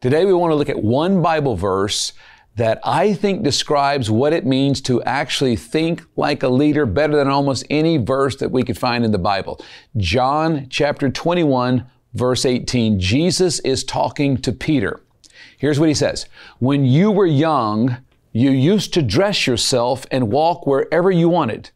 Today we want to look at one Bible verse that I think describes what it means to actually think like a leader better than almost any verse that we could find in the Bible. John chapter 21, verse 18. Jesus is talking to Peter. Here's what he says. When you were young, you used to dress yourself and walk wherever you wanted.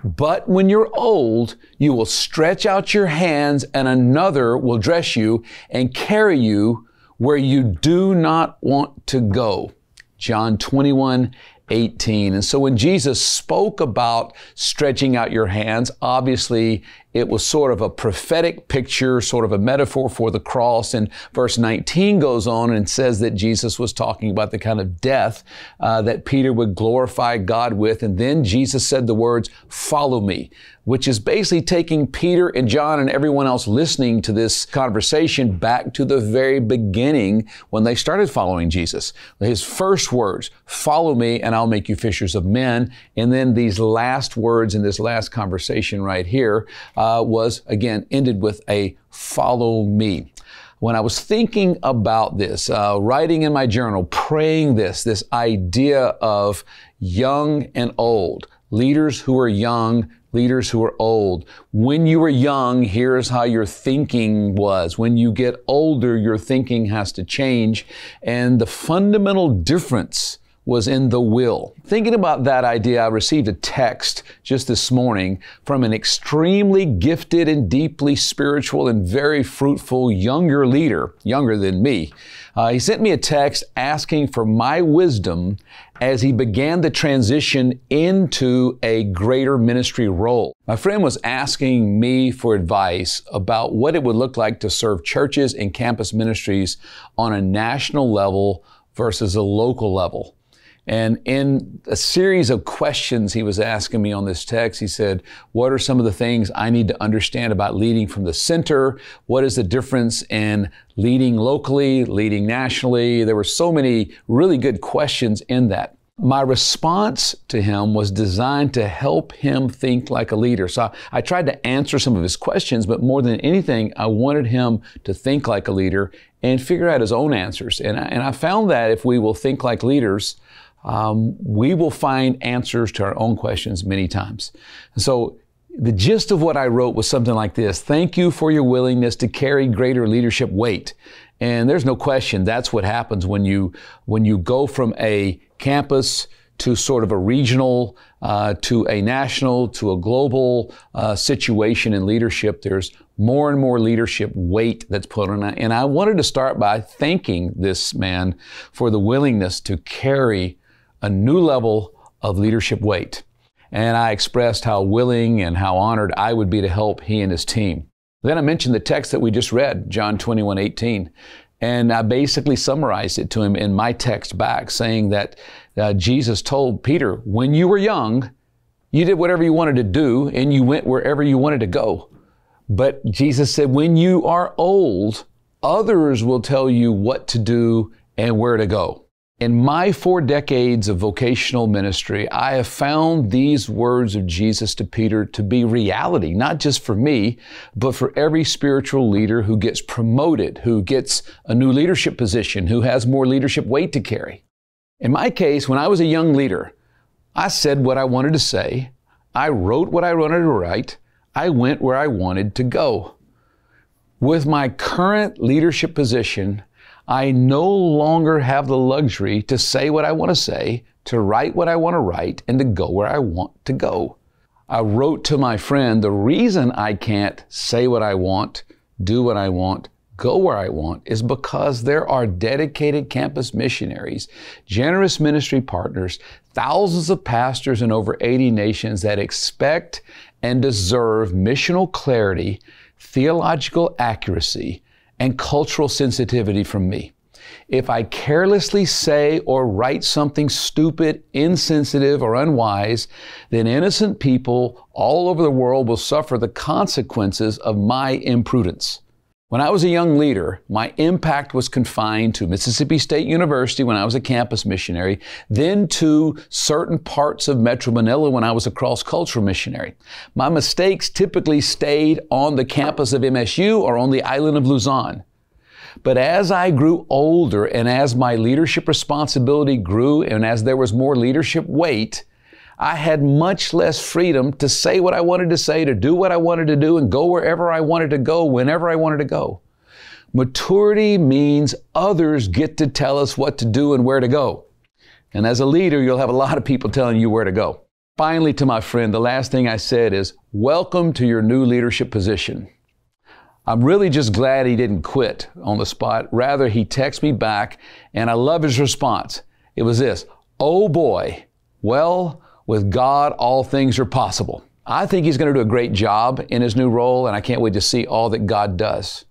But when you're old, you will stretch out your hands and another will dress you and carry you where you do not want to go. John 21, 18. And so when Jesus spoke about stretching out your hands, obviously it was sort of a prophetic picture, sort of a metaphor for the cross. And verse 19 goes on and says that Jesus was talking about the kind of death that Peter would glorify God with. And then Jesus said the words, "Follow me," which is basically taking Peter and John and everyone else listening to this conversation back to the very beginning when they started following Jesus. His first words, "Follow me and I'll make you fishers of men." And then these last words in this last conversation right here was, again, ended with a "follow me." When I was thinking about this, writing in my journal, praying this idea of young and old, leaders who are young, leaders who are old. When you were young, here's how your thinking was. When you get older, your thinking has to change. And the fundamental difference was in the will. Thinking about that idea, I received a text just this morning from an extremely gifted and deeply spiritual and very fruitful younger leader, younger than me. He sent me a text asking for my wisdom as he began the transition into a greater ministry role. My friend was asking me for advice about what it would look like to serve churches and campus ministries on a national level versus a local level. And in a series of questions he was asking me on this text, he said, what are some of the things I need to understand about leading from the center? What is the difference in leading locally, leading nationally? There were so many really good questions in that. My response to him was designed to help him think like a leader. So I tried to answer some of his questions, but more than anything, I wanted him to think like a leader and figure out his own answers. And I found that if we will think like leaders, we will find answers to our own questions many times. So the gist of what I wrote was something like this. Thank you for your willingness to carry greater leadership weight. And there's no question that's what happens when you go from a campus to sort of a regional, to a national, to a global situation in leadership. There's more and more leadership weight that's put on it. And I wanted to start by thanking this man for the willingness to carry a new level of leadership weight. And I expressed how willing and how honored I would be to help he and his team. Then I mentioned the text that we just read, John 21, 18. And I basically summarized it to him in my text back, saying that Jesus told Peter, when you were young, you did whatever you wanted to do and you went wherever you wanted to go. But Jesus said, when you are old, others will tell you what to do and where to go. In my 4 decades of vocational ministry, I have found these words of Jesus to Peter to be reality, not just for me, but for every spiritual leader who gets promoted, who gets a new leadership position, who has more leadership weight to carry. In my case, when I was a young leader, I said what I wanted to say. I wrote what I wanted to write. I went where I wanted to go. With my current leadership position, I no longer have the luxury to say what I want to say, to write what I want to write, and to go where I want to go. I wrote to my friend, the reason I can't say what I want, do what I want, go where I want is because there are dedicated campus missionaries, generous ministry partners, thousands of pastors in over 80 nations that expect and deserve missional clarity, theological accuracy, and cultural sensitivity from me. If I carelessly say or write something stupid, insensitive, or unwise, then innocent people all over the world will suffer the consequences of my imprudence. When I was a young leader, my impact was confined to Mississippi State University when I was a campus missionary, then to certain parts of Metro Manila when I was a cross-cultural missionary. My mistakes typically stayed on the campus of MSU or on the island of Luzon. But as I grew older and as my leadership responsibility grew and as there was more leadership weight, I had much less freedom to say what I wanted to say, to do what I wanted to do, and go wherever I wanted to go, whenever I wanted to go. Maturity means others get to tell us what to do and where to go. And as a leader, you'll have a lot of people telling you where to go. Finally, to my friend, the last thing I said is, welcome to your new leadership position. I'm really just glad he didn't quit on the spot. Rather, he texted me back, and I love his response. It was this: oh boy, well, with God, all things are possible. I think he's going to do a great job in his new role, and I can't wait to see all that God does.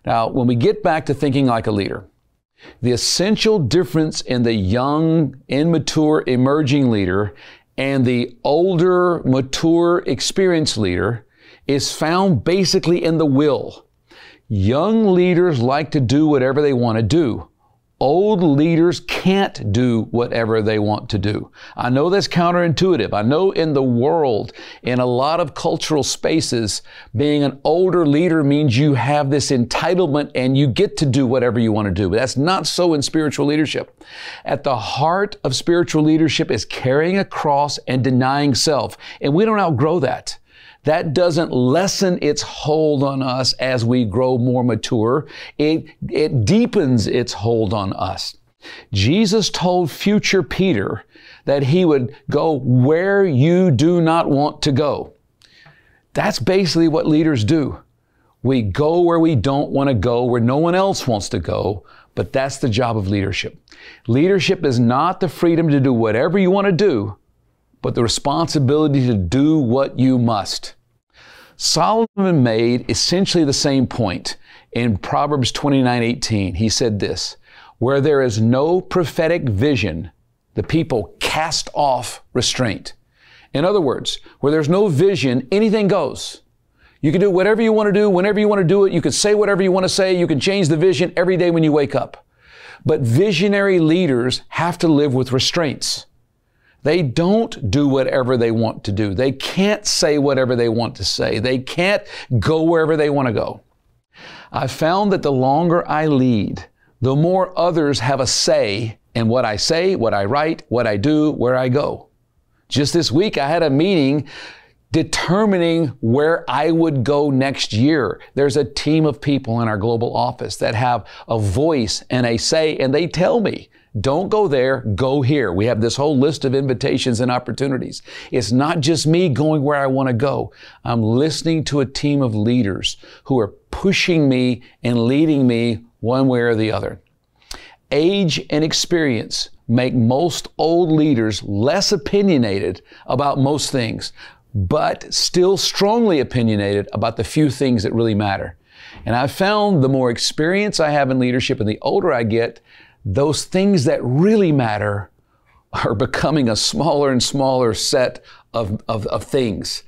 Now, when we get back to thinking like a leader, the essential difference in the young, immature, emerging leader and the older, mature, experienced leader is found basically in the will. Young leaders like to do whatever they want to do. Old leaders can't do whatever they want to do. I know that's counterintuitive. I know in the world, in a lot of cultural spaces, being an older leader means you have this entitlement and you get to do whatever you want to do. But that's not so in spiritual leadership. At the heart of spiritual leadership is carrying a cross and denying self. And we don't outgrow that. That doesn't lessen its hold on us as we grow more mature. It deepens its hold on us. Jesus told future Peter that he would go where you do not want to go. That's basically what leaders do. We go where we don't want to go, where no one else wants to go, but that's the job of leadership. Leadership is not the freedom to do whatever you want to do, but the responsibility to do what you must. Solomon made essentially the same point in Proverbs 29:18. He said this: where there is no prophetic vision, the people cast off restraint. In other words, where there's no vision, anything goes. You can do whatever you want to do, whenever you want to do it. You can say whatever you want to say. You can change the vision every day when you wake up. But visionary leaders have to live with restraints. They don't do whatever they want to do. They can't say whatever they want to say. They can't go wherever they want to go. I've found that the longer I lead, the more others have a say in what I say, what I write, what I do, where I go. Just this week, I had a meeting determining where I would go next year. There's a team of people in our global office that have a voice and a say, and they tell me, don't go there, go here. We have this whole list of invitations and opportunities. It's not just me going where I want to go. I'm listening to a team of leaders who are pushing me and leading me one way or the other. Age and experience make most old leaders less opinionated about most things, but still strongly opinionated about the few things that really matter. And I've found the more experience I have in leadership and the older I get, those things that really matter are becoming a smaller and smaller set of things.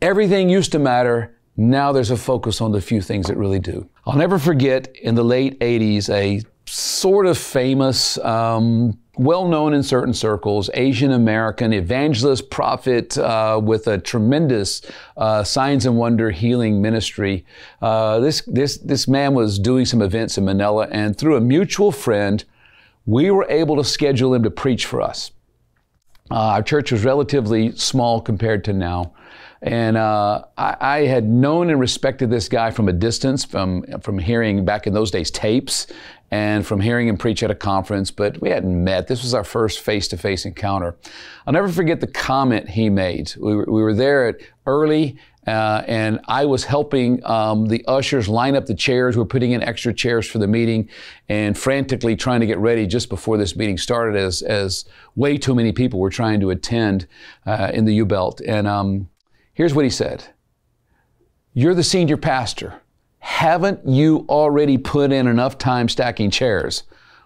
Everything used to matter. Now there's a focus on the few things that really do. I'll never forget in the late 80s, a sort of famous, well-known in certain circles, Asian American evangelist, prophet with a tremendous signs and wonder healing ministry. This man was doing some events in Manila, and through a mutual friend, we were able to schedule him to preach for us. Our church was relatively small compared to now. And I had known and respected this guy from a distance, from hearing back in those days tapes and from hearing him preach at a conference, but we hadn't met. This was our first face-to-face encounter. I'll never forget the comment he made. We were there early, and I was helping the ushers line up the chairs. We're putting in extra chairs for the meeting and frantically trying to get ready just before this meeting started as way too many people were trying to attend in the U-Belt. And here's what he said: "You're the senior pastor. Haven't you already put in enough time stacking chairs?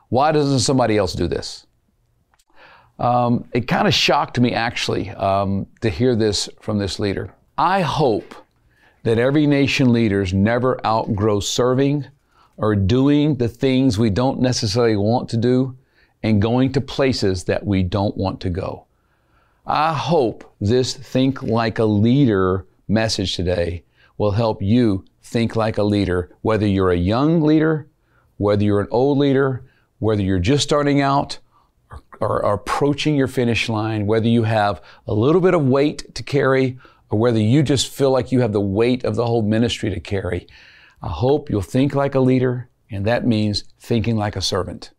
Why doesn't somebody else do this?" It kind of shocked me, actually, to hear this from this leader. I hope that every nation leaders never outgrow serving or doing the things we don't necessarily want to do and going to places that we don't want to go. I hope this Think Like a Leader message today will help you think like a leader, whether you're a young leader whether you're an old leader, whether you're just starting out or approaching your finish line, whether you have a little bit of weight to carry or whether you just feel like you have the weight of the whole ministry to carry. I hope you'll think like a leader, and that means thinking like a servant.